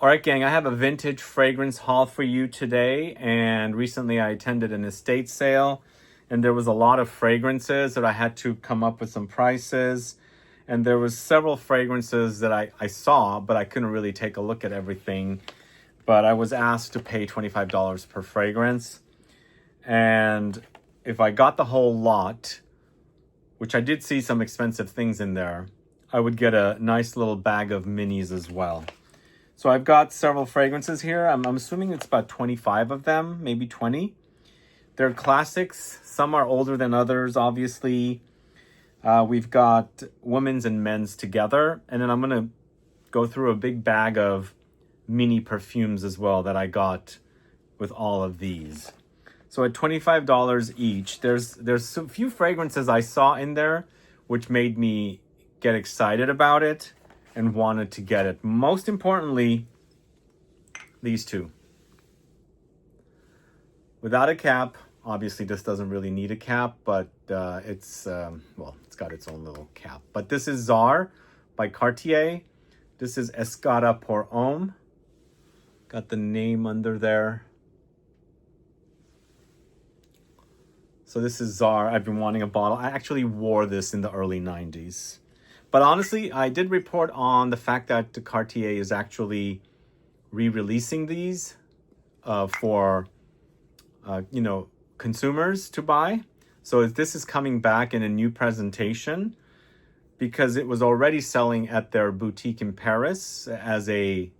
All right, gang, I have a vintage fragrance haul for you today. And recently I attended an estate sale and there was a lot of fragrances that I had to come up with some prices. And there was several fragrances that I saw, but I couldn't really take a look at everything. But I was asked to pay $25 per fragrance. And if I got the whole lot, which I did see some expensive things in there, I would get a nice little bag of minis as well. So I've got several fragrances here. I'm assuming it's about 25 of them, maybe 20. They're classics. Some are older than others, obviously. We've got women's and men's together. And then I'm going to go through a big bag of mini perfumes as well that I got with all of these. So at $25 each, there's a few fragrances I saw in there which made me get excited about it and wanted to get it. Most importantly, these two. Without a cap, obviously this doesn't really need a cap, but it's got its own little cap. But this is Tsar by Cartier. This is Escada Pour Homme. Got the name under there. So this is Tsar. I've been wanting a bottle. I actually wore this in the early 90s. But honestly, I did report on the fact that Cartier is actually re-releasing these for, consumers to buy. So this is coming back in a new presentation because it was already selling at their boutique in Paris as a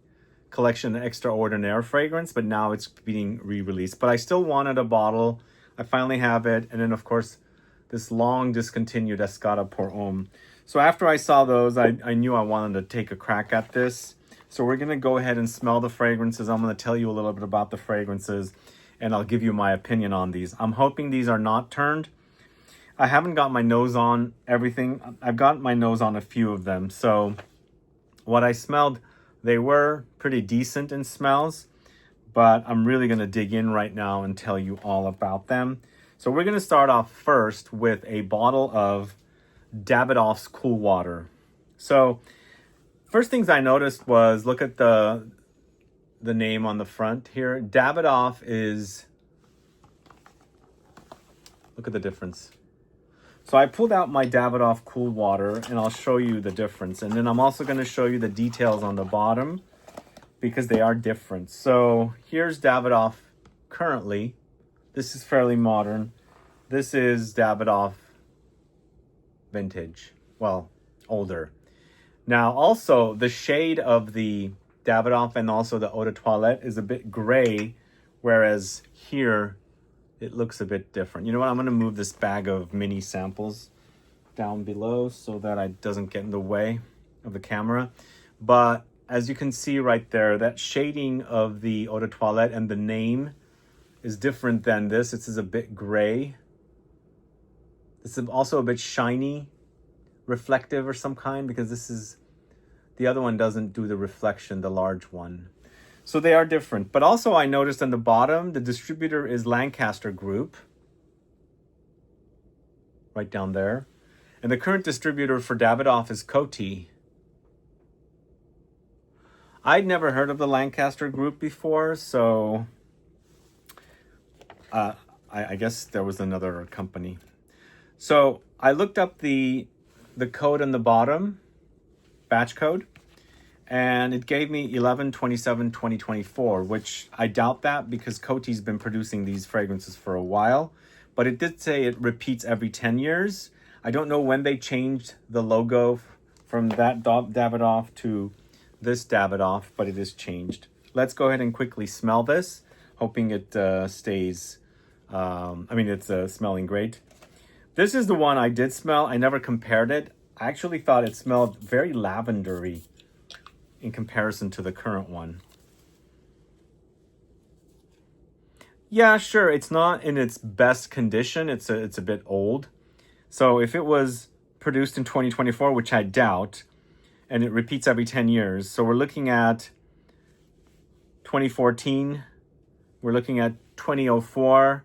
collection extraordinaire fragrance, but now it's being re-released. But I still wanted a bottle. I finally have it. And then, of course, this long discontinued Escada Pour Homme. So after I saw those, I knew I wanted to take a crack at this. So we're going to go ahead and smell the fragrances. I'm going to tell you a little bit about the fragrances, and I'll give you my opinion on these. I'm hoping these are not turned. I haven't got my nose on everything. I've got my nose on a few of them. So what I smelled, they were pretty decent in smells, but I'm really going to dig in right now and tell you all about them. So we're going to start off first with a bottle of Davidoff's Cool Water. So first things I noticed was, look at the name on the front here. Davidoff is, look at the difference. So I pulled out my Davidoff Cool Water and I'll show you the difference. And then I'm also going to show you the details on the bottom because they are different. So here's Davidoff currently. This is fairly modern. This is Davidoff vintage, well, older. Now also the shade of the Davidoff and also the eau de toilette is a bit gray, whereas here it looks a bit different. You know what, I'm going to move this bag of mini samples down below so that it doesn't get in the way of the camera. But as you can see right there, that shading of the eau de toilette and the name is different than this. This is a bit gray. This is also a bit shiny, reflective or some kind, because this is, the other one doesn't do the reflection, the large one. So they are different. But also I noticed on the bottom, the distributor is Lancaster Group. Right down there. And the current distributor for Davidoff is COTY. I'd never heard of the Lancaster Group before, so I guess there was another company. So I looked up the code on the bottom, batch code, and it gave me 11/27/2024, which I doubt that because Coty's been producing these fragrances for a while, but it did say it repeats every 10 years. I don't know when they changed the logo from that Davidoff to this Davidoff, but it is changed. Let's go ahead and quickly smell this, hoping it stays, it's smelling great. This is the one I did smell. I never compared it. I actually thought it smelled very lavendery in comparison to the current one. Yeah, sure, it's not in its best condition. It's a bit old. So if it was produced in 2024, which I doubt, and it repeats every 10 years. So we're looking at 2014. We're looking at 2004.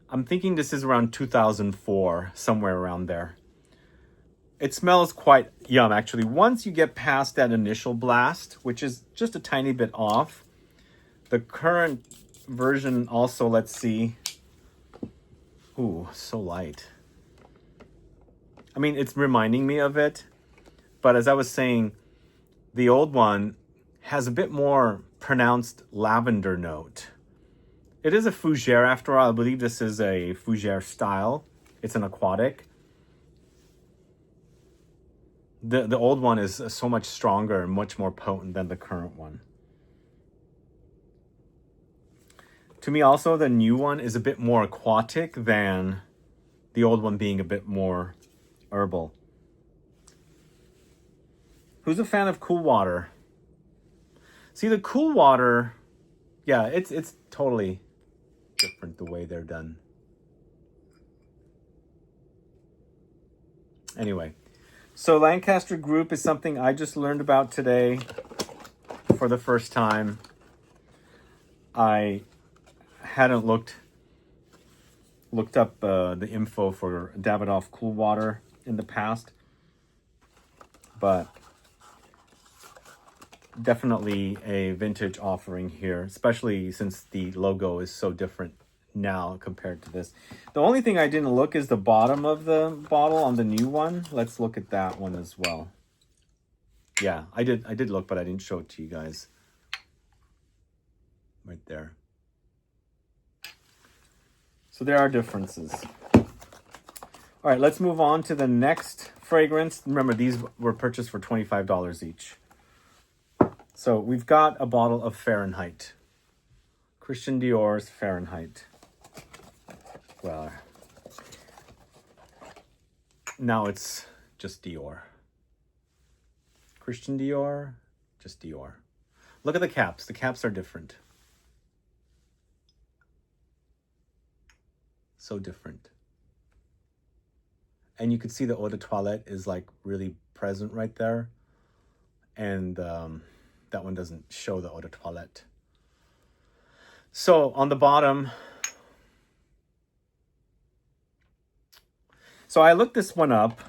I'm thinking this is around 2004, somewhere around there. It smells quite yum, actually. Once you get past that initial blast, which is just a tiny bit off, the current version also, let's see. Ooh, so light. I mean, it's reminding me of it, but as I was saying, the old one has a bit more pronounced lavender note. It is a fougere after all. I believe this is a fougere style. It's an aquatic. The old one is so much stronger and much more potent than the current one. To me also, the new one is a bit more aquatic than the old one being a bit more herbal. Who's a fan of Cool Water? See, the Cool Water, yeah, it's totally different the way they're done. Anyway, so Lancaster Group is something I just learned about today for the first time. I hadn't looked up the info for Davidoff Cool Water in the past, but definitely a vintage offering here, especially since the logo is so different now compared to this. The only thing I didn't look is the bottom of the bottle on the new one. Let's look at that one as well. Yeah, I did look, but I didn't show it to you guys. Right there. So there are differences. All right, let's move on to the next fragrance. Remember, these were purchased for $25 each. So we've got a bottle of Fahrenheit. Christian Dior's Fahrenheit. Well, now it's just Dior. Christian Dior, just Dior. Look at the caps. The caps are different. So different. And you could see the eau de toilette is like really present right there. And that one doesn't show the eau de toilette. So on the bottom, so I looked this one up.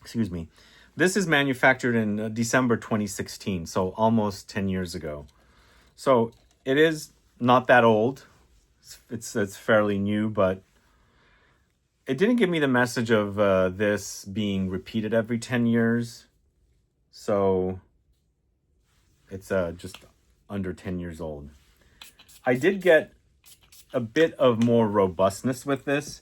Excuse me. This is manufactured in December 2016, so almost 10 years ago. So it is not that old. It's fairly new, but it didn't give me the message of this being repeated every 10 years. So it's just under 10 years old. I did get a bit of more robustness with this.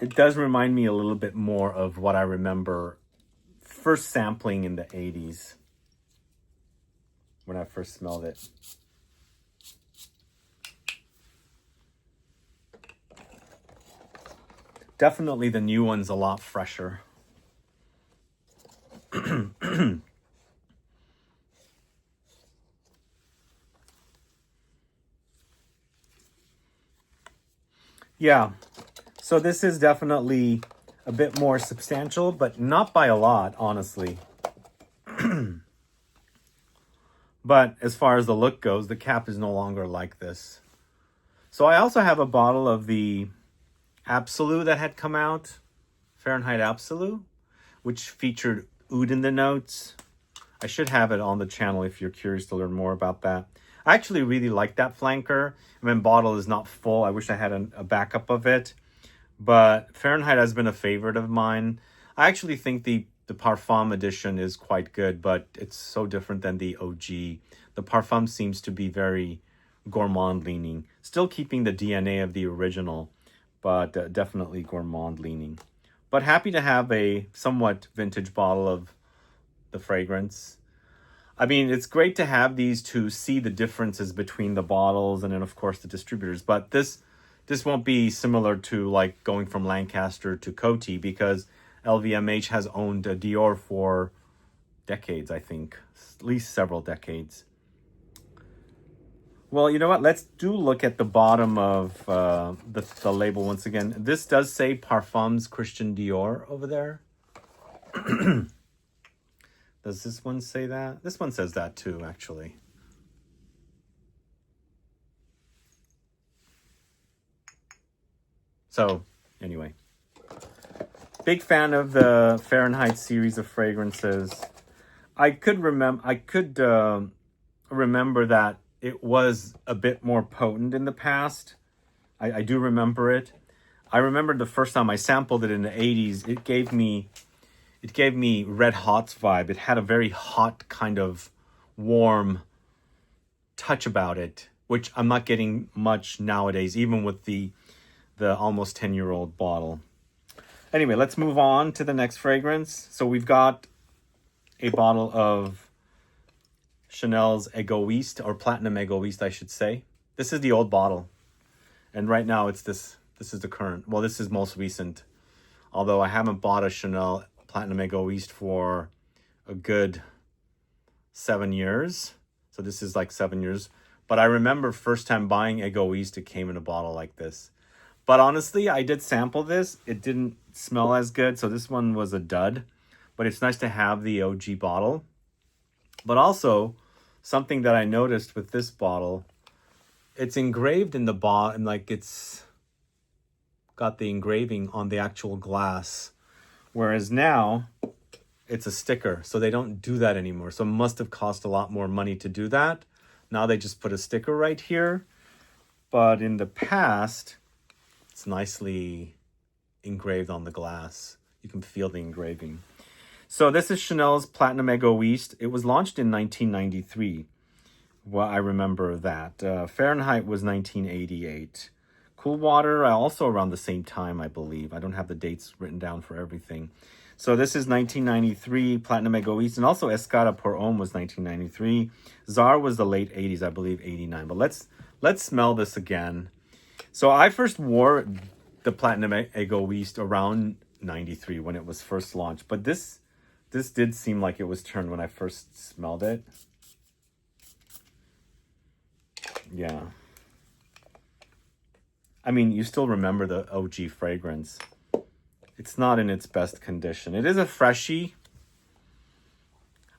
It does remind me a little bit more of what I remember first sampling in the 80s when I first smelled it. Definitely the new one's a lot fresher. Yeah, so this is definitely a bit more substantial, but not by a lot, honestly. But as far as the look goes, the cap is no longer like this. So I also have a bottle of the Absolute that had come out, Fahrenheit Absolute, which featured oud in the notes. I should have it on the channel if you're curious to learn more about that. I actually really like that flanker. I mean, bottle is not full. I wish I had a backup of it. But Fahrenheit has been a favorite of mine. I actually think the Parfum edition is quite good, but it's so different than the OG. The Parfum seems to be very gourmand leaning. Still keeping the DNA of the original, but definitely gourmand leaning. But happy to have a somewhat vintage bottle of the fragrance. I mean, it's great to have these to see the differences between the bottles and then, of course, the distributors. But this won't be similar to like going from Lancaster to COTY, because LVMH has owned Dior for decades, I think. At least several decades. Well, you know what? Let's look at the bottom of the label once again. This does say Parfums Christian Dior over there. Does this one say that? This one says that too, actually. So anyway, big fan of the Fahrenheit series of fragrances. I could remember that it was a bit more potent in the past. I do remember it. I remember the first time I sampled it in the 80s, it gave me Red Hot's vibe. It had a very hot kind of warm touch about it, which I'm not getting much nowadays, even with the almost 10-year-old bottle. Anyway, let's move on to the next fragrance. So we've got a bottle of Chanel's Égoïste, or Platinum Égoïste, I should say. This is the old bottle. And right now it's this is the current. Well, this is most recent. Although I haven't bought a Chanel Platinum Égoïste for a good 7 years. So this is like 7 years. But I remember first time buying Égoïste, it came in a bottle like this. But honestly, I did sample this. It didn't smell as good. So this one was a dud. But it's nice to have the OG bottle. But also, something that I noticed with this bottle, it's engraved in the bottom, like it's got the engraving on the actual glass. Whereas now, it's a sticker. So they don't do that anymore. So it must have cost a lot more money to do that. Now they just put a sticker right here. But in the past, it's nicely engraved on the glass. You can feel the engraving. So this is Chanel's Platinum Égoïste. It was launched in 1993. Well, I remember that. Fahrenheit was 1988. Cool Water, also around the same time, I believe. I don't have the dates written down for everything. So this is 1993, Platinum Égoïste. And also Escada Pour Homme was 1993. Tsar was the late 80s, I believe, 89. But let's smell this again. So I first wore the Platinum Égoïste around 93 when it was first launched. But this did seem like it was turned when I first smelled it. Yeah. I mean, you still remember the OG fragrance. It's not in its best condition. It is a freshie.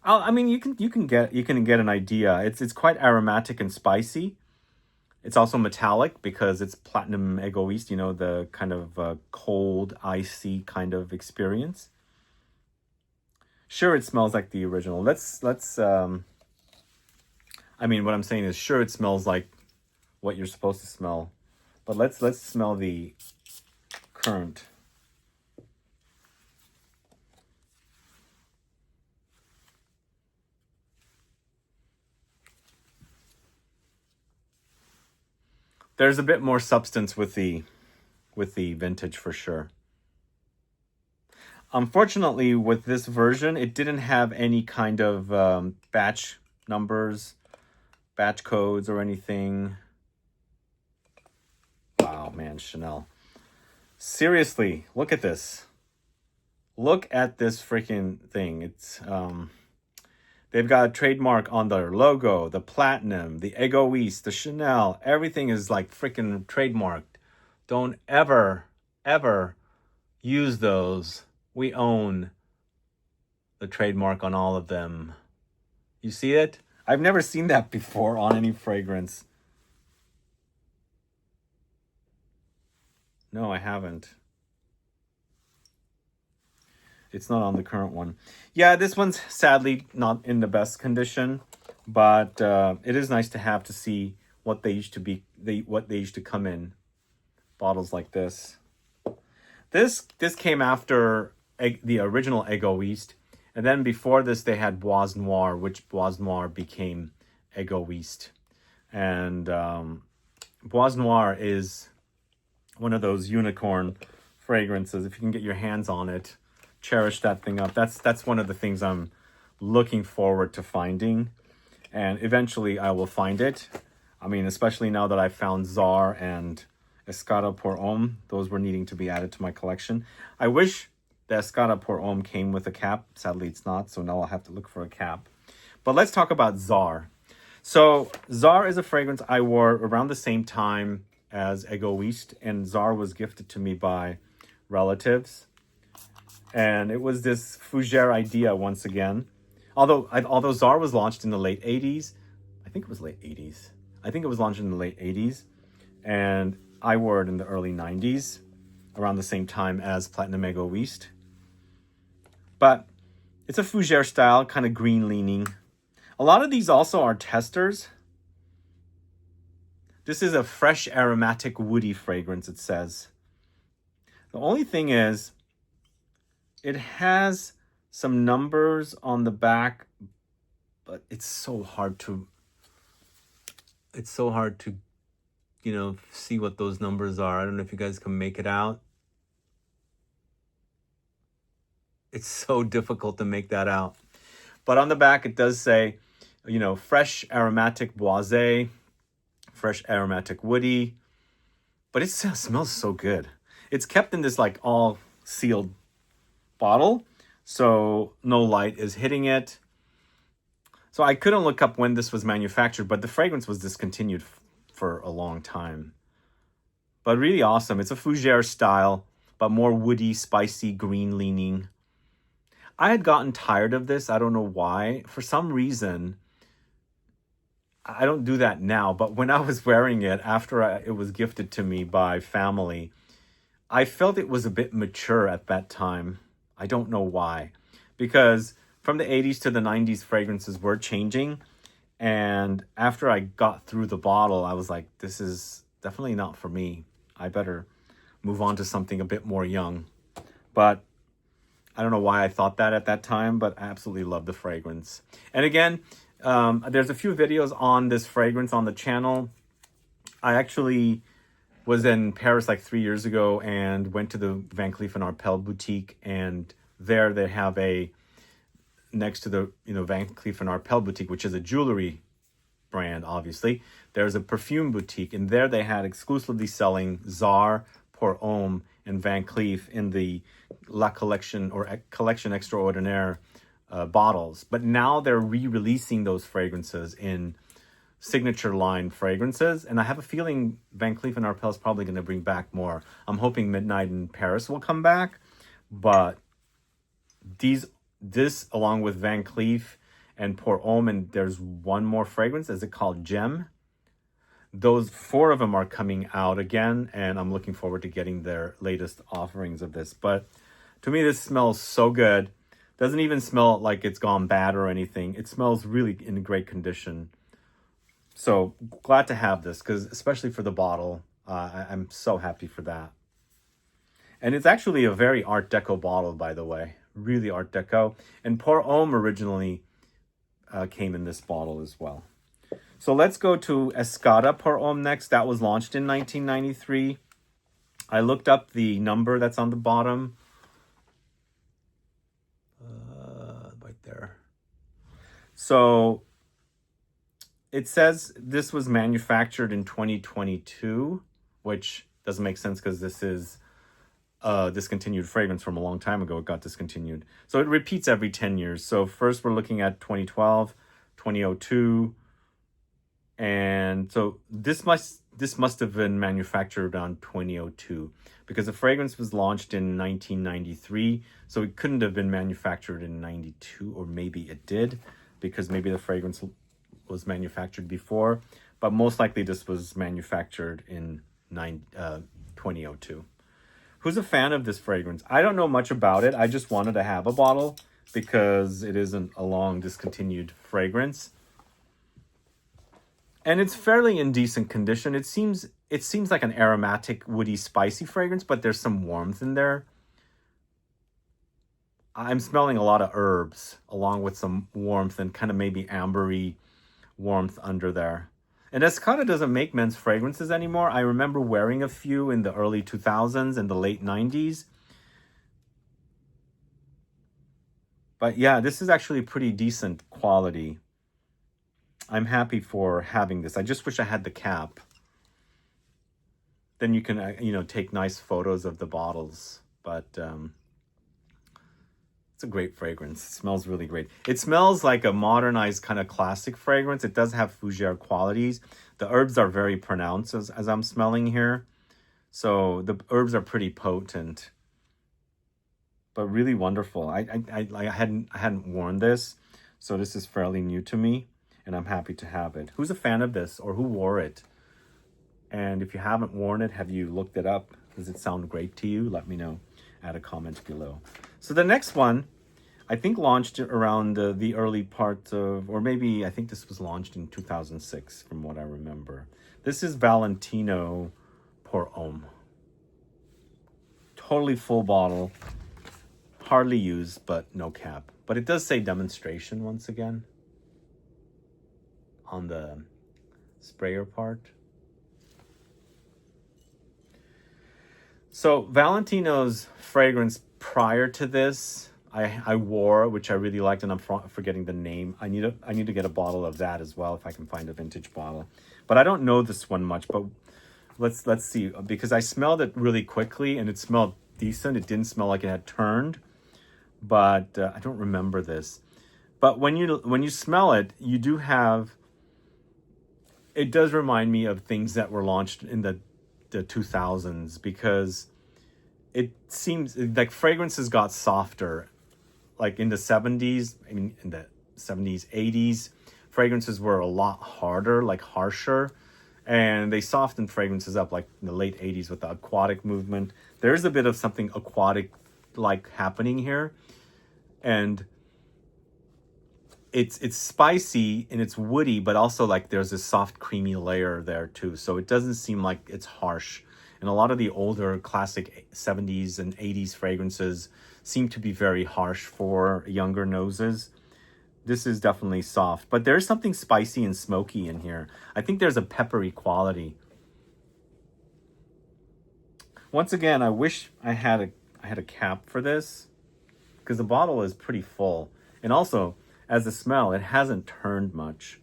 I mean, you can get an idea. It's quite aromatic and spicy. It's also metallic because it's Platinum Égoïste, you know, the kind of cold, icy kind of experience. Sure, it smells like the original. I mean, what I'm saying is, sure, it smells like what you're supposed to smell. But let's smell the current. There's a bit more substance with the vintage for sure. Unfortunately, with this version, it didn't have any kind of batch numbers, batch codes or anything. Wow, man, Chanel. Seriously, look at this. Look at this freaking thing. It's they've got a trademark on their logo, the Platinum, the Égoïste, the Chanel. Everything is like freaking trademarked. Don't ever use those. We own the trademark on all of them. You see it? I've never seen that before on any fragrance. No, I haven't. It's not on the current one. Yeah, this one's sadly not in the best condition, but it is nice to have to see what they used to be, what they used to come in bottles like this. This came after the original Égoïste, and then before this they had Bois Noir, which Bois Noir became Égoïste. And Bois Noir is one of those unicorn fragrances. If you can get your hands on it, cherish that thing up. That's one of the things I'm looking forward to finding, and eventually I will find it. I mean, especially now that I found Tsar and Escada Pour Homme. Those were needing to be added to my collection. I wish the Escada Pour Homme came with a cap. Sadly, it's not, so now I'll have to look for a cap. But let's talk about Tsar. So Tsar is a fragrance I wore around the same time as Égoïste, and Tsar was gifted to me by relatives. And it was this fougere idea once again. Although Tsar was launched in the late 80s, I think it was late 80s. I think it was launched in the late 80s, and I wore it in the early 90s. around the same time as Platinum Égoïste. But it's a fougere style, kind of green leaning. A lot of these also are testers. This is a fresh aromatic woody fragrance, it says. The only thing is, it has some numbers on the back, but it's so hard to, you know, see what those numbers are. I don't know if you guys can make it out. It's so difficult to make that out. But on the back, it does say, you know, fresh aromatic boisé, fresh aromatic woody. But it smells so good. It's kept in this like all sealed bottle, so no light is hitting it. So I couldn't look up when this was manufactured, but the fragrance was discontinued for a long time. But really awesome. It's a fougere style, but more woody, spicy, green leaning. I had gotten tired of this. I don't know why. For some reason, I don't do that now, but when I was wearing it after it was gifted to me by family, I felt it was a bit mature at that time. I don't know why. Because from the 80s to the 90s, fragrances were changing. And after I got through the bottle, I was like, this is definitely not for me. I better move on to something a bit more young. But I don't know why I thought that at that time, but I absolutely love the fragrance. And again, there's a few videos on this fragrance on the channel. I actually was in Paris like 3 years ago and went to the Van Cleef & Arpels boutique, and there they have a, next to the, you know, Van Cleef & Arpels boutique, which is a jewelry brand, obviously, there's a perfume boutique, and there they had exclusively selling Tsar, Pour Homme, and Van Cleef in the La Collection or Collection Extraordinaire bottles. But now they're re-releasing those fragrances in signature line fragrances, and I have a feeling Van Cleef & Arpels is probably going to bring back more. I'm hoping Midnight in Paris will come back, but this along with Van Cleef and Pour Homme, and there's one more fragrance, is it called Gem? Those 4 of them are coming out again, and I'm looking forward to getting their latest offerings of this. But to me, this smells so good. Doesn't even smell like it's gone bad or anything. It smells really in great condition. So glad to have this, because especially for the bottle, I'm so happy for that. And it's actually a very Art Deco bottle, by the way. Really Art Deco. And Pour Homme originally came in this bottle as well. So let's go to Escada Pour Homme next. That was launched in 1993. I looked up the number that's on the bottom. Right there. So it says this was manufactured in 2022, which doesn't make sense because this is a discontinued fragrance from a long time ago. It got discontinued. So it repeats every 10 years. So first we're looking at 2012, 2002, and so this must have been manufactured around 2002 because the fragrance was launched in 1993. So it couldn't have been manufactured in 92, or maybe it did because maybe the fragrance was manufactured before, but most likely this was manufactured in 2002. Who's a fan of this fragrance? I don't know much about it. I just wanted to have a bottle because it isn't a long discontinued fragrance. And it's fairly in decent condition. It seems like an aromatic, woody, spicy fragrance, but there's some warmth in there. I'm smelling a lot of herbs along with some warmth and kind of maybe ambery warmth under there. And Escada doesn't make men's fragrances anymore. I remember wearing a few in the early 2000s and the late 90s. But yeah, this is actually pretty decent quality. I'm happy for having this. I just wish I had the cap. Then you can, you know, take nice photos of the bottles. But it's a great fragrance. It smells really great. It smells like a modernized kind of classic fragrance. It does have fougere qualities. The herbs are very pronounced as I'm smelling here. So the herbs are pretty potent, but really wonderful. I hadn't worn this, so this is fairly new to me, and I'm happy to have it. Who's a fan of this, or who wore it? And if you haven't worn it, have you looked it up? Does it sound great to you? Let me know. Add a comment below. So the next one, I think launched around the early part of, or maybe I think this was launched in 2006 from what I remember. This is Valentino Pour Homme. Totally full bottle, hardly used, but no cap. But it does say demonstration once again on the sprayer part. So Valentino's fragrance prior to this, I wore, which I really liked, and I'm forgetting the name. I need to get a bottle of that as well if I can find a vintage bottle. But I don't know this one much. But let's see, because I smelled it really quickly and it smelled decent. It didn't smell like it had turned, but I don't remember this. But when you smell it, you do have. It does remind me of things that were launched in the 2000s, because it seems like fragrances got softer. Like in the 70s, I mean, in the 70s, 80s, fragrances were a lot harder, like harsher, and they softened fragrances up like in the late 80s with the aquatic movement. There's a bit of something aquatic-like happening here, and it's spicy and it's woody, but also like there's this soft, creamy layer there too. So it doesn't seem like it's harsh. And a lot of the older classic 70s and 80s fragrances seem to be very harsh for younger noses. This is definitely soft, but there's something spicy and smoky in here. I think there's a peppery quality. Once again, I wish I had a cap for this, because the bottle is pretty full. And also, as a smell, it hasn't turned much.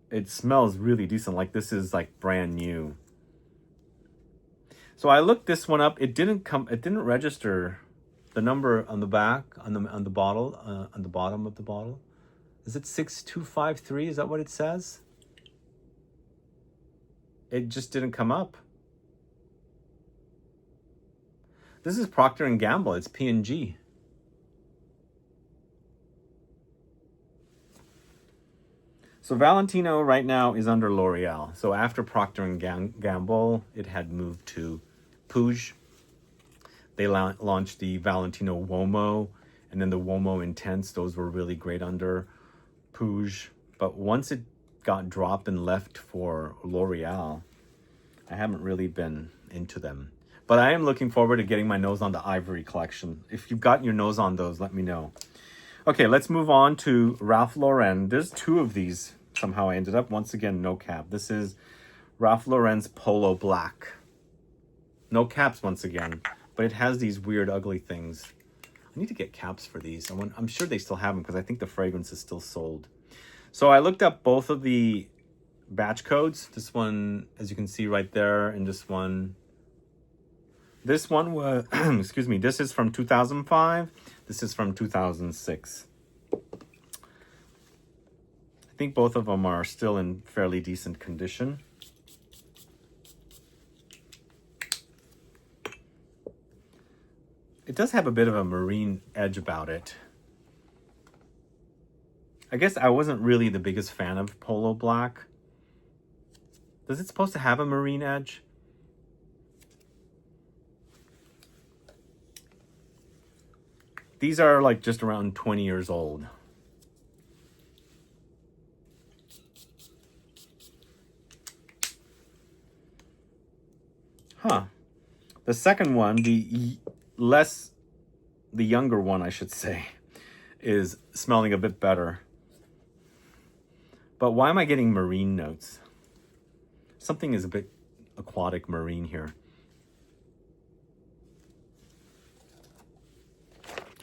It smells really decent, like this is like brand new. So I looked this one up. It didn't register the number on the back, on the bottle, on the bottom of the bottle. Is it 6253? Is that what it says? It just didn't come up. This is Procter & Gamble. It's P&G. So Valentino right now is under L'Oreal. So after Procter & Gamble, it had moved to Puig. They launched the Valentino Uomo, and then the Uomo Intense. Those were really great under Puig. But once it got dropped and left for L'Oreal, I haven't really been into them. But I am looking forward to getting my nose on the Ivory collection. If you've gotten your nose on those, let me know. Okay, let's move on to Ralph Lauren. There's two of these. Somehow I ended up, once again, no cap. This is Ralph Lauren's Polo Black. No caps once again, but it has these weird, ugly things. I need to get caps for these. I'm sure they still have them, because I think the fragrance is still sold. So I looked up both of the batch codes. This one, as you can see right there, and this one. This one was, excuse me, this is from 2005. This is from 2006. I think both of them are still in fairly decent condition. It does have a bit of a marine edge about it. I guess I wasn't really the biggest fan of Polo Black. Is it supposed to have a marine edge? These are like just around 20 years old. Huh. The second one, the younger one, I should say, is smelling a bit better. But why am I getting marine notes? Something is a bit aquatic marine here.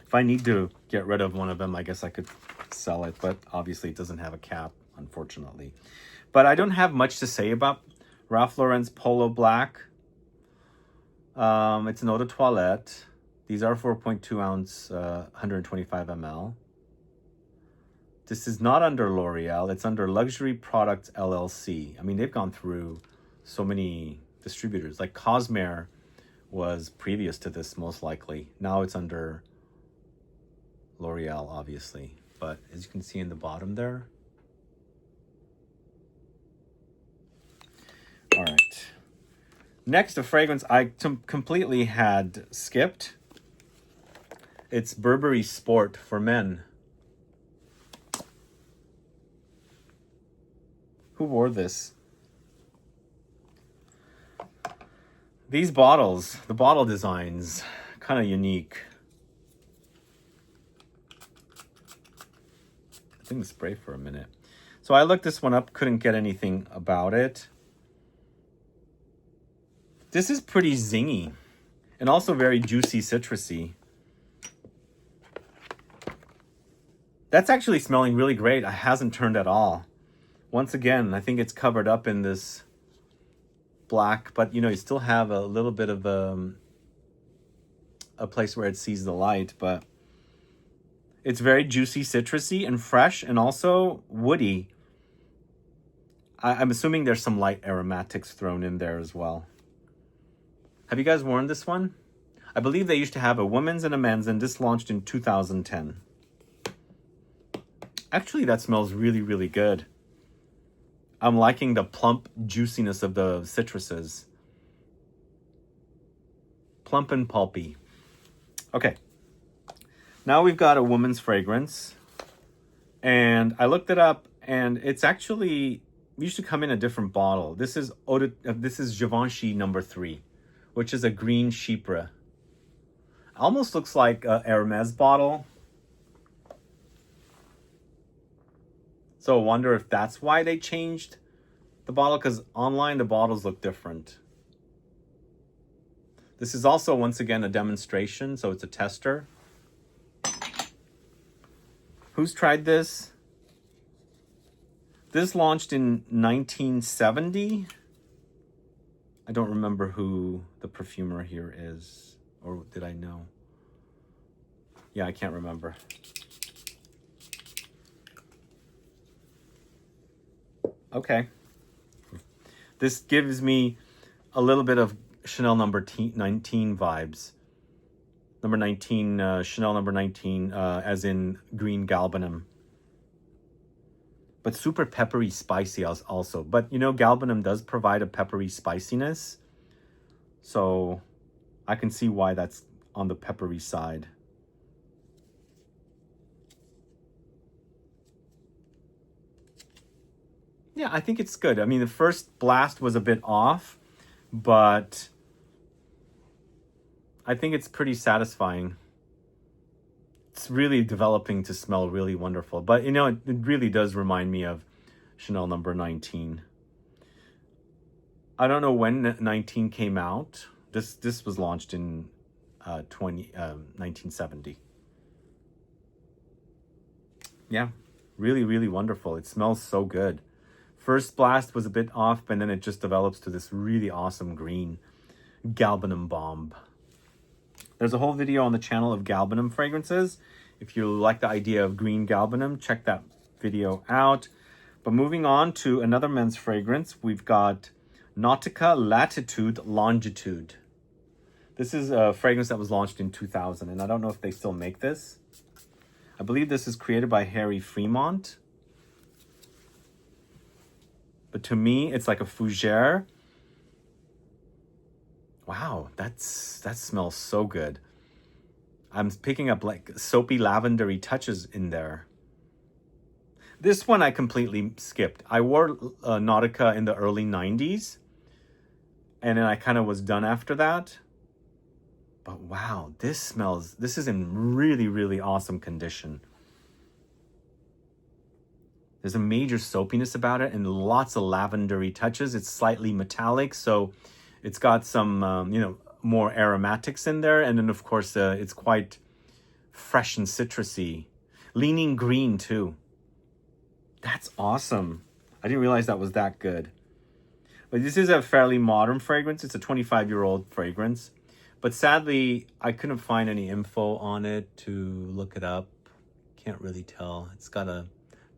If I need to get rid of one of them, I guess I could sell it, but obviously it doesn't have a cap, unfortunately. But I don't have much to say about Ralph Lauren's Polo Black. It's an eau de toilette. These are 4.2 ounce, 125 ml. This is not under L'Oreal. It's under Luxury Products LLC. I mean, they've gone through so many distributors. Like Cosmere was previous to this, most likely. Now it's under L'Oreal, obviously. But as you can see in the bottom there. All right. Next, a fragrance I completely had skipped. It's Burberry Sport for men. Who wore this? These bottles, the bottle designs, kind of unique. I think the spray for a minute. So I looked this one up, couldn't get anything about it. This is pretty zingy and also very juicy, citrusy. That's actually smelling really great. It hasn't turned at all. Once again, I think it's covered up in this black, but you know, you still have a little bit of a place where it sees the light, but it's very juicy, citrusy, and fresh, and also woody. I'm assuming there's some light aromatics thrown in there as well. Have you guys worn this one? I believe they used to have a women's and a men's, and this launched in 2010. Actually, that smells really, really good. I'm liking the plump juiciness of the citruses. Plump and pulpy. Okay. Now we've got a woman's fragrance. And I looked it up, and it's actually used to come in a different bottle. This is Givenchy number 3, which is a green chypre. Almost looks like a Hermes bottle. So I wonder if that's why they changed the bottle, because online the bottles look different. This is also, once again, a demonstration, so it's a tester. Who's tried this? This launched in 1970. I don't remember who the perfumer here is, or did I know? Yeah, I can't remember. Okay. This gives me a little bit of Chanel number 19 vibes. Number 19, Chanel number 19, as in green galbanum. But super peppery, spicy also. But, you know, galbanum does provide a peppery spiciness. So I can see why that's on the peppery side. Yeah, I think it's good. I mean, the first blast was a bit off, but I think it's pretty satisfying. It's really developing to smell really wonderful. But, you know, it really does remind me of Chanel number 19. I don't know when 19 came out. This was launched in 1970. Yeah, really, really wonderful. It smells so good. First blast was a bit off, and then it just develops to this really awesome green galbanum bomb. There's a whole video on the channel of galbanum fragrances. If you like the idea of green galbanum, check that video out. But moving on to another men's fragrance, we've got NAUTICA Latitude Longitude. This is a fragrance that was launched in 2000, and I don't know if they still make this. I believe this is created by Harry Fremont. But to me, it's like a fougere. Wow, that smells so good. I'm picking up like soapy lavendery touches in there. This one I completely skipped. I wore Nautica in the early 90s. And then I kind of was done after that. But wow, this is in really, really awesome condition. There's a major soapiness about it and lots of lavendery touches. It's slightly metallic, so it's got some, you know, more aromatics in there. And then, of course, it's quite fresh and citrusy. Leaning green, too. That's awesome. I didn't realize that was that good. But this is a fairly modern fragrance. It's a 25-year-old fragrance. But sadly, I couldn't find any info on it to look it up. Can't really tell. It's got a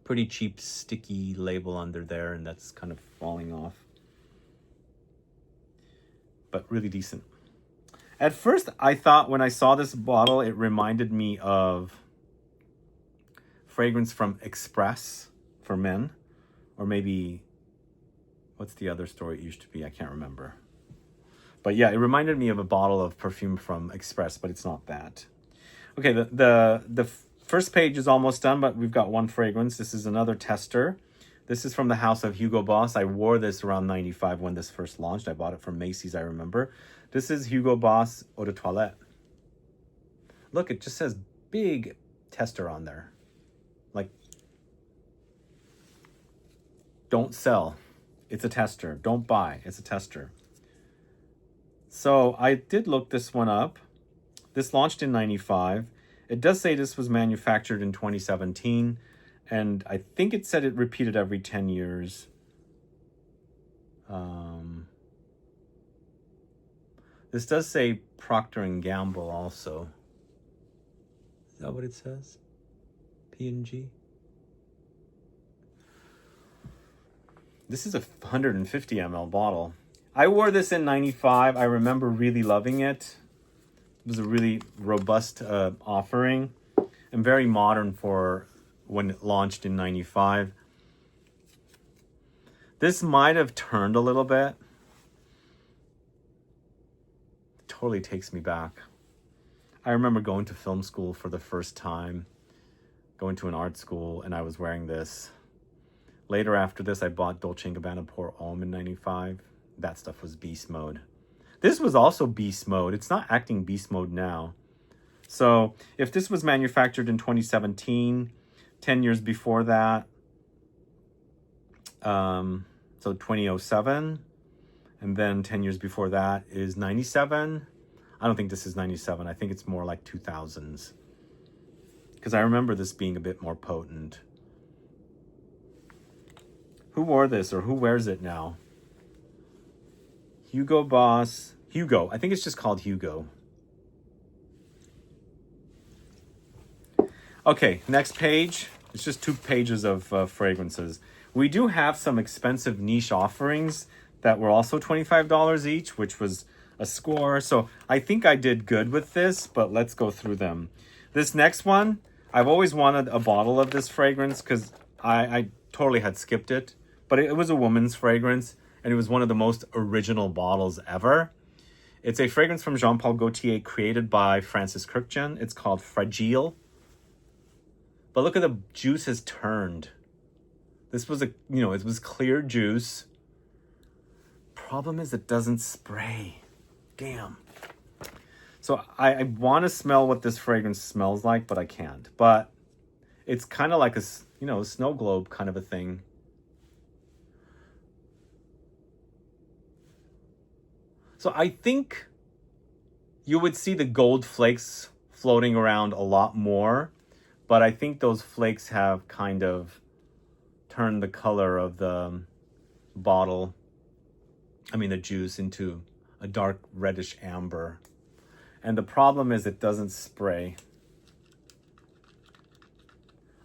pretty cheap sticky label under there, and that's kind of falling off. But really decent. At first, I thought when I saw this bottle, it reminded me of fragrance from Express for men. Or maybe, what's the other store it used to be? I can't remember. But yeah, it reminded me of a bottle of perfume from Express, but it's not that. Okay, the first page is almost done, but we've got one fragrance. This is another tester. This is from the house of Hugo Boss. I wore this around 95 when this first launched. I bought it from Macy's, I remember. This is Hugo Boss Eau de Toilette. Look, it just says big tester on there. Like, don't sell. It's a tester. Don't buy. It's a tester. So I did look this one up. This launched in 95. It does say this was manufactured in 2017. And I think it said it repeated every 10 years. This does say Procter & Gamble also. Is that what it says? P&G? This is a 150 ml bottle. I wore this in 95. I remember really loving it. It was a really robust offering and very modern for when it launched in 95. This might have turned a little bit. It totally takes me back. I remember going to film school for the first time, going to an art school, and I was wearing this. Later after this, I bought Dolce & Gabbana Pour Homme in 95. That stuff was beast mode. This was also beast mode. It's not acting beast mode now. So if this was manufactured in 2017, 10 years before that, so 2007, and then 10 years before that is 97. I don't think this is 97. I think it's more like 2000s. Because I remember this being a bit more potent. Who wore this or who wears it now? Hugo Boss. Hugo. I think it's just called Hugo. Okay, next page. It's just 2 pages of fragrances. We do have some expensive niche offerings that were also $25 each, which was a score. So I think I did good with this, but let's go through them. This next one, I've always wanted a bottle of this fragrance because I totally had skipped it. But it was a woman's fragrance, and it was one of the most original bottles ever. It's a fragrance from Jean Paul Gaultier created by Francis Kurkdjian. It's called Fragile. But look at the juice has turned. This was it was clear juice. Problem is it doesn't spray. Damn. So I want to smell what this fragrance smells like, but I can't. But it's kind of like a snow globe kind of a thing. So I think you would see the gold flakes floating around a lot more, but I think those flakes have kind of turned the color of the bottle, the juice, into a dark reddish amber. And the problem is it doesn't spray.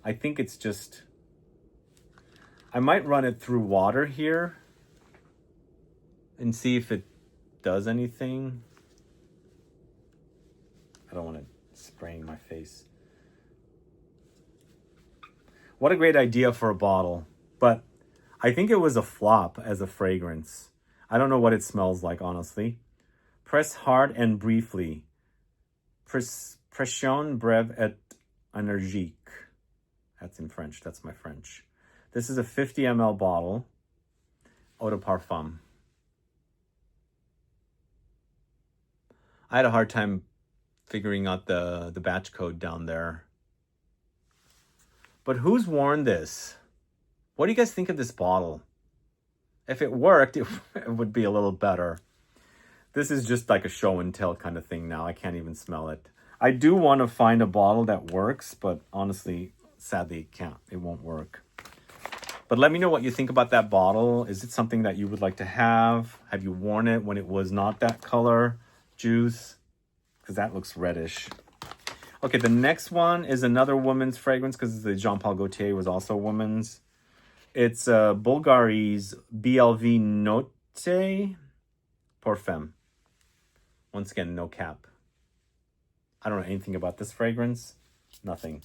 I think it's just, I might run it through water here and see if it does anything. I don't want it spraying my face. What a great idea for a bottle, but I think it was a flop as a fragrance. I don't know what it smells like, honestly. Press hard and briefly. Pression brève et énergique. That's in French. That's my French. This is a 50 ml bottle. Eau de Parfum. I had a hard time figuring out the batch code down there. But who's worn this? What do you guys think of this bottle? If it worked, it would be a little better. This is just like a show and tell kind of thing now. I can't even smell it. I do want to find a bottle that works, but honestly, sadly, it can't. It won't work. But let me know what you think about that bottle. Is it something that you would like to have? Have you worn it when it was not that color juice? Because that looks reddish. Okay, the next one is another woman's fragrance because the Jean Paul Gaultier was also woman's. It's Bulgari's BLV NOTTE pour Femme. Once again, no cap. I don't know anything about this fragrance. Nothing.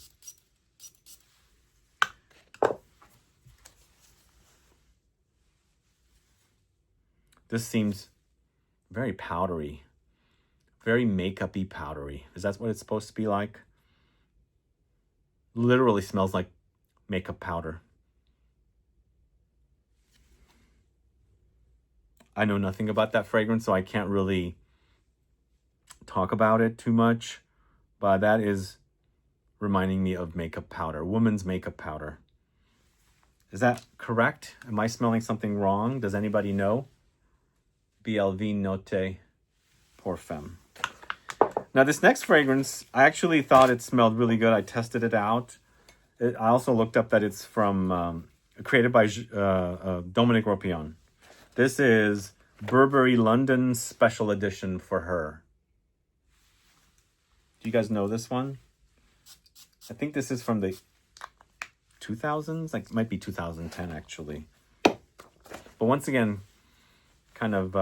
This seems very powdery, very makeup-y powdery. Is that what it's supposed to be like? Literally smells like makeup powder. I know nothing about that fragrance, so I can't really talk about it too much, but that is reminding me of makeup powder, woman's makeup powder. Is that correct? Am I smelling something wrong? Does anybody know? BLV Notte Pour Femme. Now this next fragrance, I actually thought it smelled really good. I tested it out. I also looked up that it's from, created by Dominique Ropion. This is Burberry London Special Edition for her. Do you guys know this one? I think this is from the 2000s. Like, it might be 2010 actually. But once again, kind of,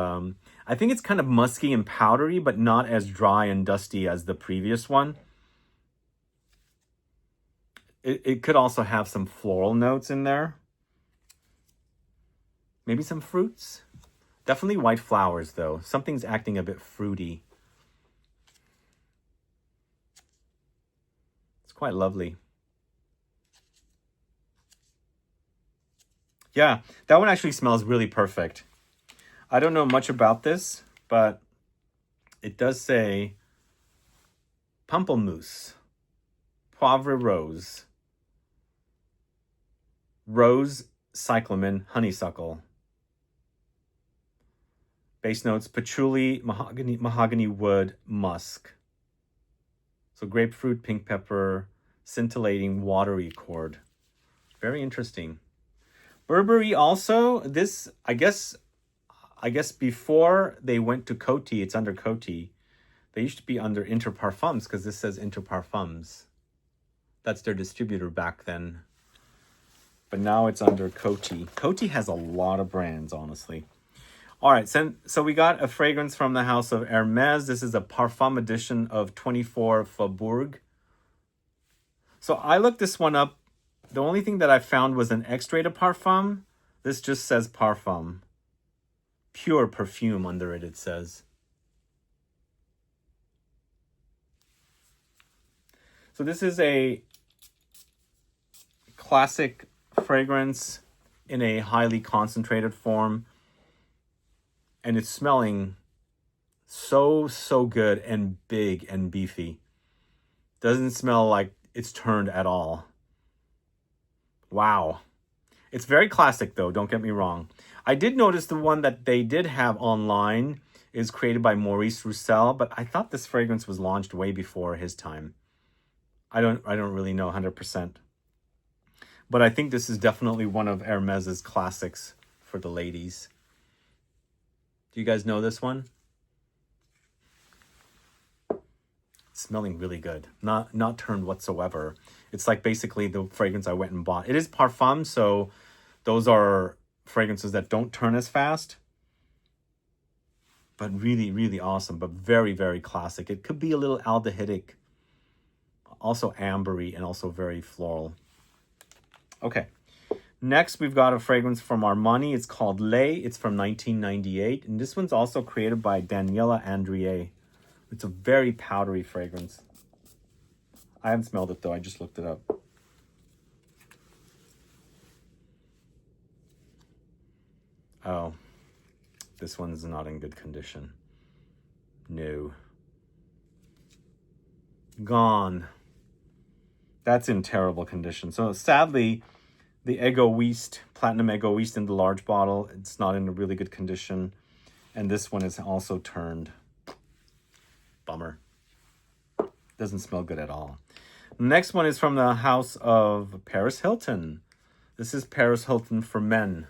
I think it's kind of musky and powdery, but not as dry and dusty as the previous one. It could also have some floral notes in there. Maybe some fruits. Definitely white flowers, though. Something's acting a bit fruity. It's quite lovely. Yeah, that one actually smells really perfect. I don't know much about this, but it does say pamplemousse, poivre rose, rose, cyclamen, honeysuckle. Base notes, patchouli, mahogany wood, musk. So grapefruit, pink pepper, scintillating, watery chord. Very interesting. Burberry also, this, I guess before they went to COTY, it's under COTY. They used to be under Interparfums because this says Interparfums. That's their distributor back then. But now it's under COTY. COTY has a lot of brands, honestly. All right, so we got a fragrance from the house of Hermes. This is a Parfum edition of 24 Faubourg. So I looked this one up. The only thing that I found was an extrait of Parfum. This just says Parfum. Pure perfume under it, it says. So this is a classic fragrance in a highly concentrated form. And it's smelling so good and big and beefy. Doesn't smell like it's turned at all. Wow. It's very classic though, don't get me wrong. I did notice the one that they did have online is created by Maurice Roussel, but I thought this fragrance was launched way before his time. I don't really know 100%. But I think this is definitely one of Hermes's classics for the ladies. Do you guys know this one? It's smelling really good. Not turned whatsoever. It's like basically the fragrance I went and bought. It is Parfum, so those are fragrances that don't turn as fast. But really awesome, but very classic. It could be a little aldehydic, also ambery, and also very floral. Okay. Next, we've got a fragrance from Armani. It's called Lay. It's from 1998. And this one's also created by Daniela Andrier. It's a very powdery fragrance. I haven't smelled it, though. I just looked it up. Oh, this one's not in good condition. No. Gone. That's in terrible condition. So sadly, the EGOISTE, Platinum Égoïste in the large bottle, it's not in a really good condition. And this one is also turned. Bummer. Doesn't smell good at all. Next one is from the house of Paris Hilton. This is Paris Hilton for men.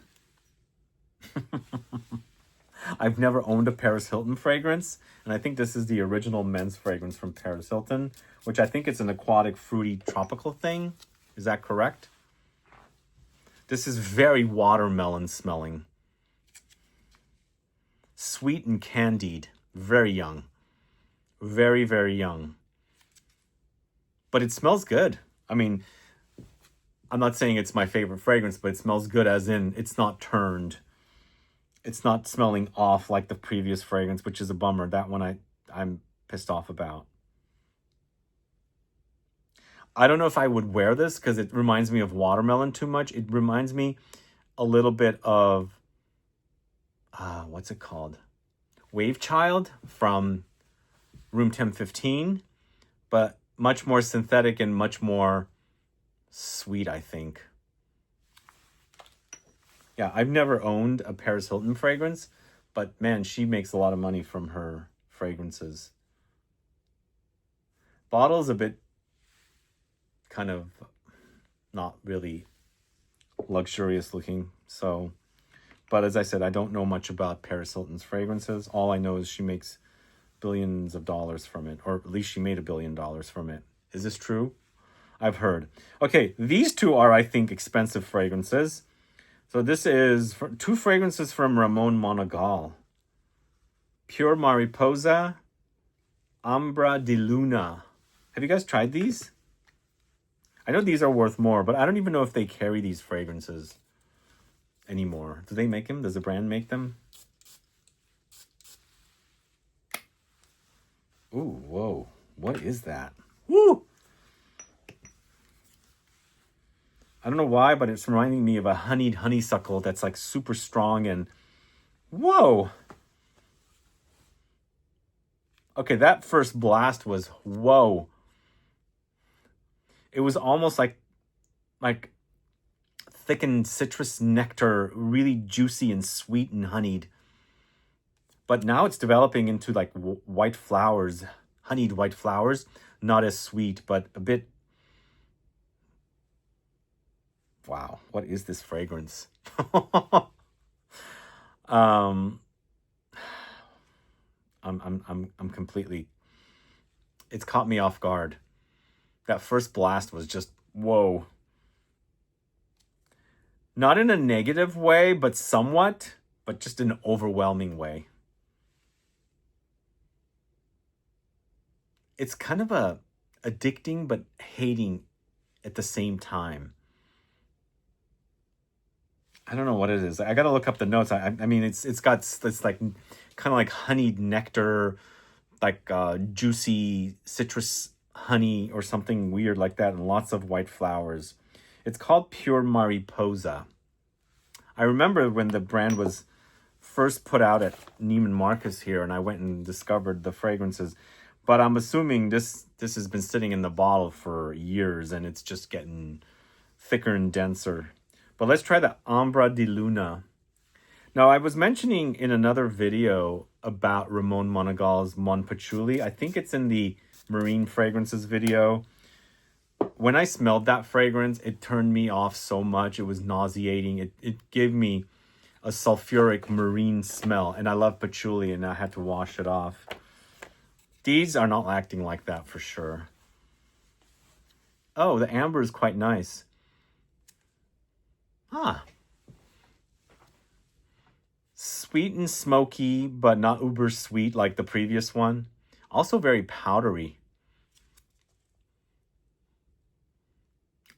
I've never owned a Paris Hilton fragrance, and I think this is the original men's fragrance from Paris Hilton, which I think it's an aquatic, fruity, tropical thing. Is that correct? This is very watermelon smelling. Sweet and candied. Very young. Very young. But it smells good. I mean, I'm not saying it's my favorite fragrance, but it smells good as in it's not turned. it's not smelling off like the previous fragrance, which is a bummer. That one I'm pissed off about. I don't know if I would wear this because it reminds me of watermelon too much. It reminds me a little bit of, what's it called? Wave Child from Room 1015, but much more synthetic and much more sweet, I think. Yeah, I've never owned a Paris Hilton fragrance, but man, she makes a lot of money from her fragrances. Bottle's a bit kind of not really luxurious looking, so, but as I said, I don't know much about Paris Hilton's fragrances. All I know is she makes billions of dollars from it, or at least she made $1 billion from it. Is this true? I've heard. Okay, these two are, I think, expensive fragrances. So this is two fragrances from Ramon Monegal. Pure Mariposa, Ambra di Luna. Have you guys tried these? I know these are worth more, but I don't even know if they carry these fragrances anymore. Do they make them? Does the brand make them? Ooh, whoa. What is that? Woo! I don't know why, but it's reminding me of a honeyed honeysuckle that's like super strong and whoa. Okay, that first blast was whoa. It was almost like thickened citrus nectar, really juicy and sweet and honeyed. But now it's developing into like white flowers, honeyed white flowers, not as sweet, but a bit. Wow, what is this fragrance? I'm completely, it's caught me off guard. That first blast was just, whoa. Not in a negative way, but somewhat, but just in an overwhelming way. It's kind of a addicting, but hating at the same time. I don't know what it is. I gotta look up the notes. I mean, it's got this like kind of like honeyed nectar, like juicy citrus honey or something weird like that, and lots of white flowers. It's called Pure Mariposa. I remember when the brand was first put out at Neiman Marcus here, and I went and discovered the fragrances. But I'm assuming this has been sitting in the bottle for years, and it's just getting thicker and denser. But let's try the Ambra di Luna. Now, I was mentioning in another video about Ramon Monegal's Mon Patchouli. I think it's in the Marine Fragrances video. When I smelled that fragrance, it turned me off so much. It was nauseating. It gave me a sulfuric marine smell. And I love patchouli, and I had to wash it off. These are not acting like that for sure. Oh, the amber is quite nice. Huh. Sweet and smoky, but not uber sweet like the previous one. Also very powdery.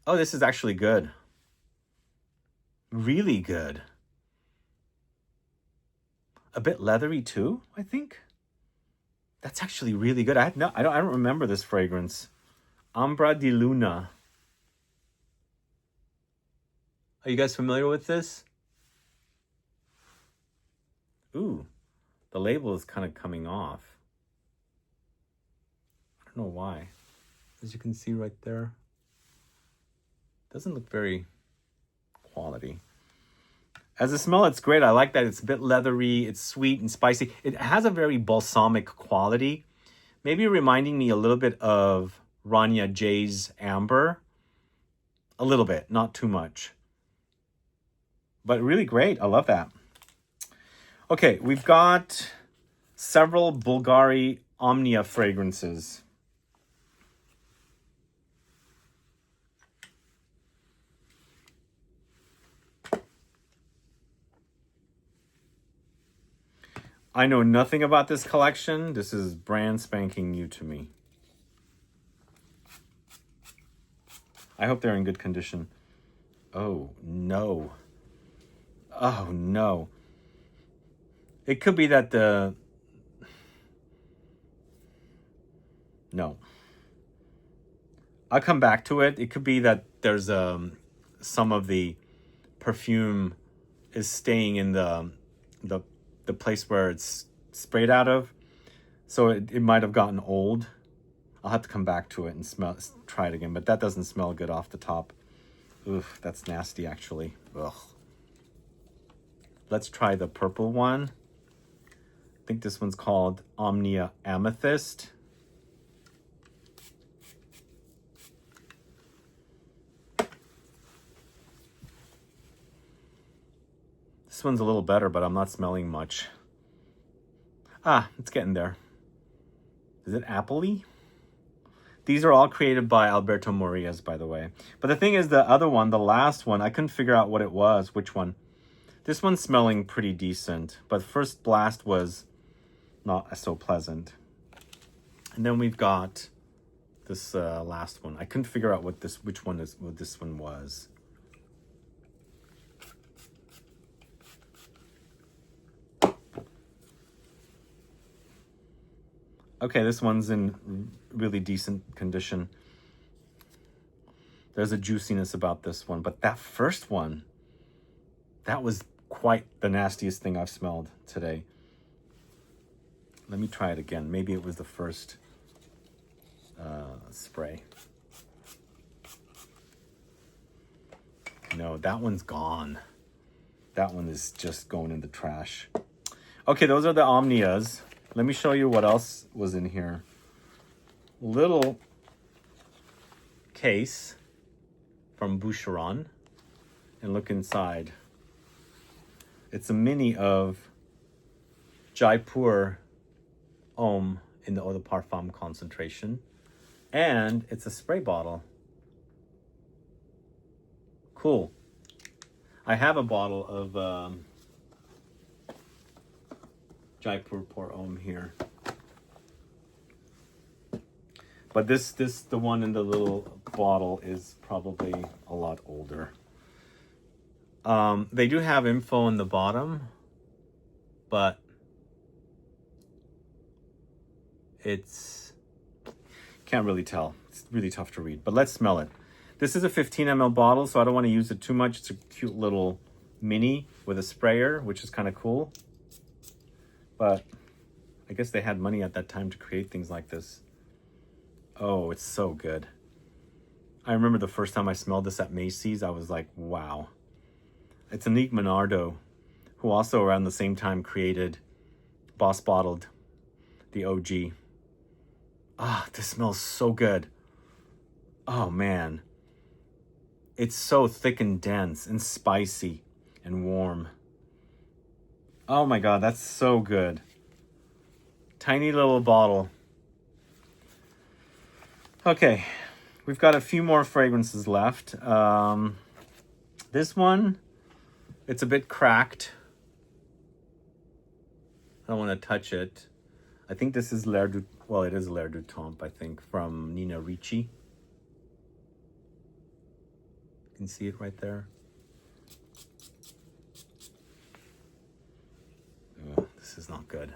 Oh, this is actually good. Really good. A bit leathery too, I think. That's actually really good. I don't remember this fragrance. Ambra di Luna. Are you guys familiar with this? Ooh, the label is kind of coming off. I don't know why. As you can see right there. Doesn't look very quality. As a smell, it's great. I like that. It's a bit leathery. It's sweet and spicy. It has a very balsamic quality. Maybe reminding me a little bit of Rania J's Amber. A little bit, not too much. But really great. I love that. Okay, we've got several Bulgari Omnia fragrances. I know nothing about this collection. This is brand spanking new to me. I hope they're in good condition. Oh, no. Oh, no. It could be that no. I'll come back to it. It could be that there's some of the perfume is staying in the place where it's sprayed out of. So it might have gotten old. I'll have to come back to it and try it again. But that doesn't smell good off the top. Oof, that's nasty actually. Ugh. Let's try the purple one. I think this one's called Omnia Amethyst. This one's a little better, but I'm not smelling much. Ah, it's getting there. Is it apple-y? These are all created by Alberto Morillas, by the way. But the thing is, the other one, the last one, I couldn't figure out what it was, which one. This one's smelling pretty decent, but first blast was not so pleasant. And then we've got this last one. I couldn't figure out what this one was. Okay, this one's in really decent condition. There's a juiciness about this one, but that first one, that was quite the nastiest thing I've smelled today. Let me try it again. Maybe it was the first spray. No, that one's gone. That one is just going in the trash. Okay, those are the Omnias. Let me show you what else was in here. Little case from Boucheron. And look inside. It's a mini of JAIPUR Homme in the eau de parfum concentration. And it's a spray bottle. Cool. I have a bottle of JAIPUR Pour Homme here. But the one in the little bottle is probably a lot older. They do have info on the bottom, but it's can't really tell. It's really tough to read, but let's smell it. This is a 15 ml bottle, so I don't want to use it too much. It's a cute little mini with a sprayer, which is kind of cool. But I guess they had money at that time to create things like this. Oh, it's so good. I remember the first time I smelled this at Macy's, I was like, wow. It's Anique Menardo, who also around the same time created Boss Bottled, the OG. Ah, this smells so good. Oh, man. It's so thick and dense and spicy and warm. Oh my God, that's so good. Tiny little bottle. Okay, we've got a few more fragrances left. This one, it's a bit cracked. I don't want to touch it. I think this is L'air du... Well, it is L'air du Temps, I think, from Nina Ricci. You can see it right there. Oh, this is not good.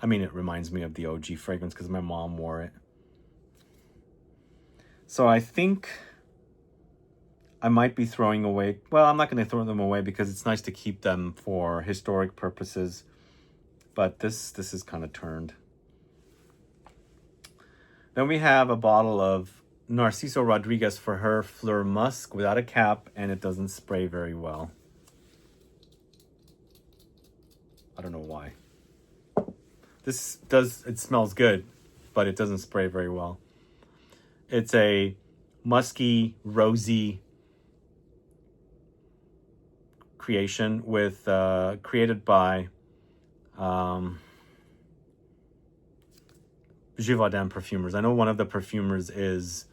I mean, it reminds me of the OG fragrance because my mom wore it. So I think I might be throwing away... Well, I'm not going to throw them away because it's nice to keep them for historic purposes. But this is kind of turned. Then we have a bottle of Narciso Rodriguez for her Fleur Musk without a cap, and it doesn't spray very well. I don't know why. It smells good, but it doesn't spray very well. It's a musky, rosy creation with created by Givaudan perfumers. I know one of the perfumers is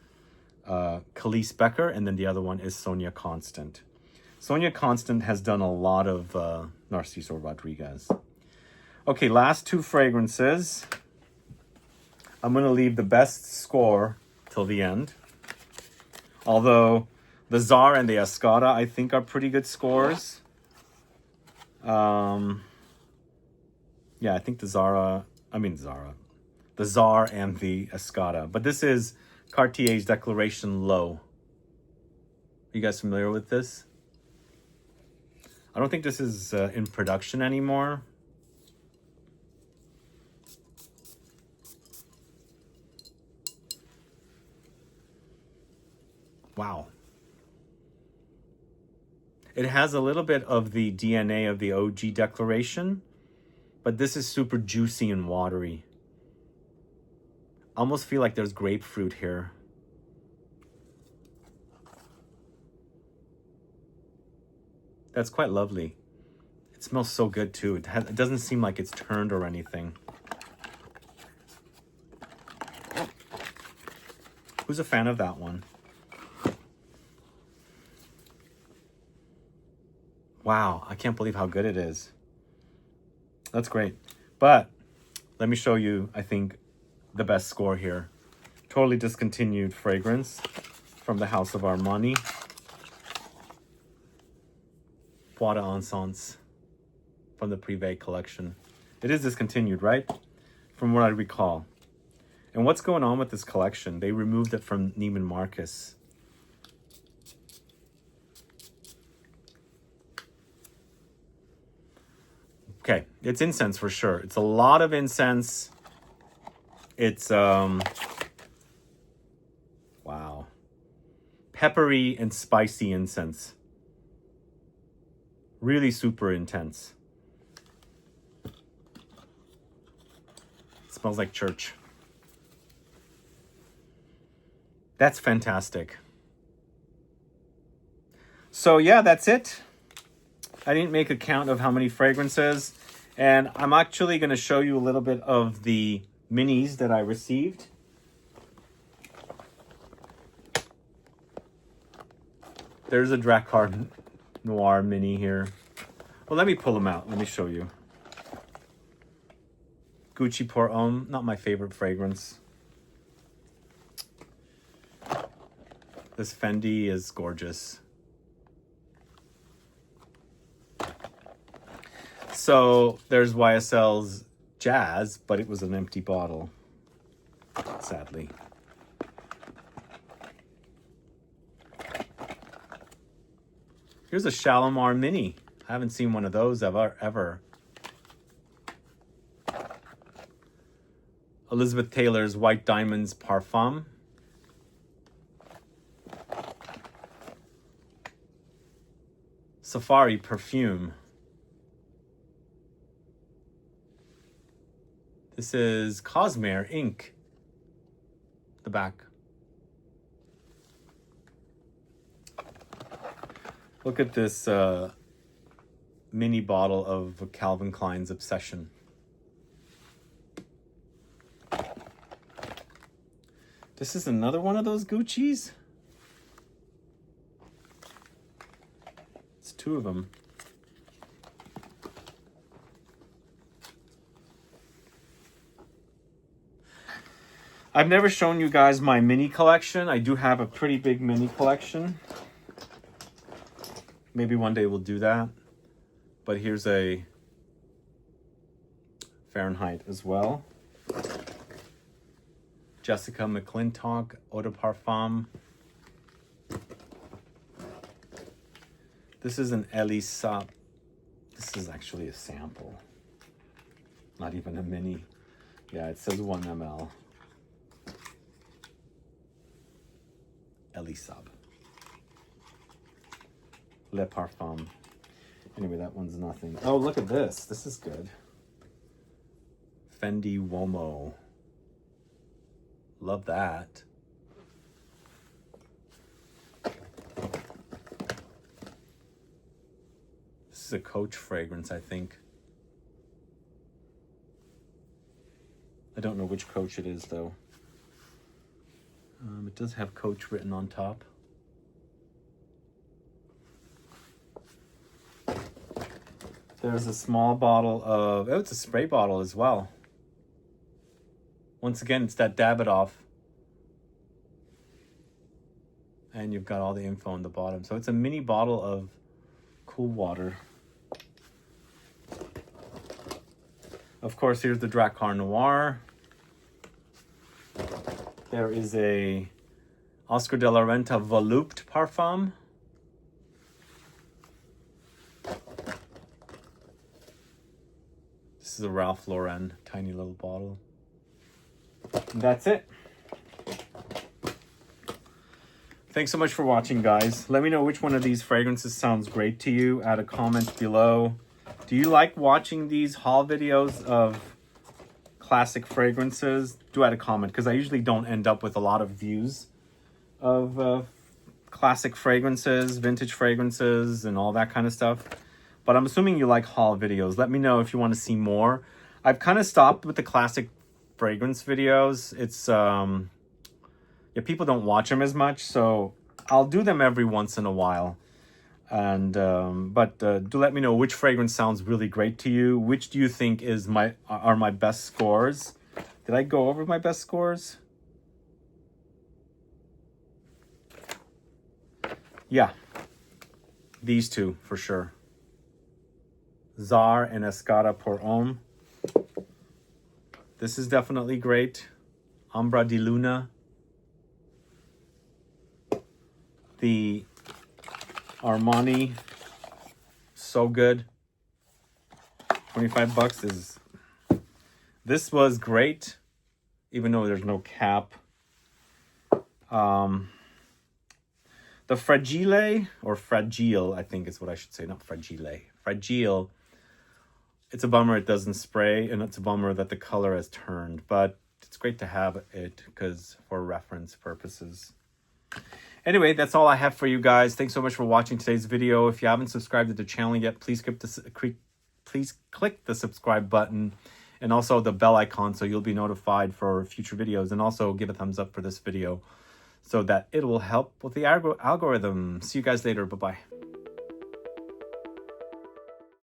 Khalees Becker, and then the other one is Sonia Constant. Sonia Constant has done a lot of Narciso Rodriguez. Okay, last two fragrances. I'm going to leave the best score till the end. Although The Tsar and the Escada, I think, are pretty good scores. Yeah, I think the Tsar and the Escada. But this is Cartier's Declaration Low. Are you guys familiar with this? I don't think this is in production anymore. Wow. It has a little bit of the DNA of the OG Declaration, but this is super juicy and watery. I almost feel like there's grapefruit here. That's quite lovely. It smells so good too. It doesn't seem like it's turned or anything. Who's a fan of that one? Wow, I can't believe how good it is. That's great. But let me show you, I think, the best score here. Totally discontinued fragrance from the house of Armani. Bois d'Encens from the Privé collection. It is discontinued, right? From what I recall. And what's going on with this collection? They removed it from Neiman Marcus. Okay, it's incense for sure. It's a lot of incense. It's, wow. Peppery and spicy incense. Really super intense. It smells like church. That's fantastic. So yeah, that's it. I didn't make a count of how many fragrances, and I'm actually going to show you a little bit of the minis that I received. There's a Drakkar Noir mini here. Well, let me pull them out. Let me show you. Gucci Pour Homme, not my favorite fragrance. This Fendi is gorgeous. So there's YSL's Jazz, but it was an empty bottle, sadly. Here's a Shalimar Mini. I haven't seen one of those ever. Elizabeth Taylor's White Diamonds Parfum. Safari Perfume. This is Cosmere Ink. The back. Look at this mini bottle of Calvin Klein's Obsession. This is another one of those Gucci's. It's two of them. I've never shown you guys my mini collection. I do have a pretty big mini collection. Maybe one day we'll do that. But here's a Fahrenheit as well. Jessica McClintock Eau de Parfum. This is an Elisa. This is actually a sample. Not even a mini. Yeah, it says 1 ml. Elisab. Le Parfum. Anyway, that one's nothing. Oh, look at this. This is good. Fendi Uomo. Love that. This is a Coach fragrance, I think. I don't know which Coach it is, though. It does have Coach written on top. There's a small bottle of... Oh, it's a spray bottle as well. Once again, it's that Davidoff. And you've got all the info on the bottom. So it's a mini bottle of cool water. Of course, here's the Drakkar Noir. There is a Oscar de la Renta Volupte Parfum. This is a Ralph Lauren tiny little bottle. And that's it. Thanks so much for watching, guys. Let me know which one of these fragrances sounds great to you. Add a comment below. Do you like watching these haul videos of classic fragrances? Do add a comment, because I usually don't end up with a lot of views of classic fragrances, vintage fragrances, and all that kind of stuff. But I'm assuming you like haul videos. Let me know if you want to see more. I've kind of stopped with the classic fragrance videos. It's yeah, people don't watch them as much, so I'll do them every once in a while. And but do let me know which fragrance sounds really great to you. Which do you think is are my best scores? Did I go over my best scores? Yeah, these two for sure. Tsar and Escada Pour Homme. This is definitely great. Ombra di Luna. The Armani, so good. 25 bucks is... This was great, even though there's no cap. The Fragile, or Fragile, I think is what I should say, not Fragile. Fragile. It's a bummer it doesn't spray, and it's a bummer that the color has turned, but it's great to have it because for reference purposes. Anyway, that's all I have for you guys. Thanks so much for watching today's video. If you haven't subscribed to the channel yet, please click the subscribe button and also the bell icon so you'll be notified for future videos. And also give a thumbs up for this video so that it will help with the algorithm. See you guys later. Bye-bye.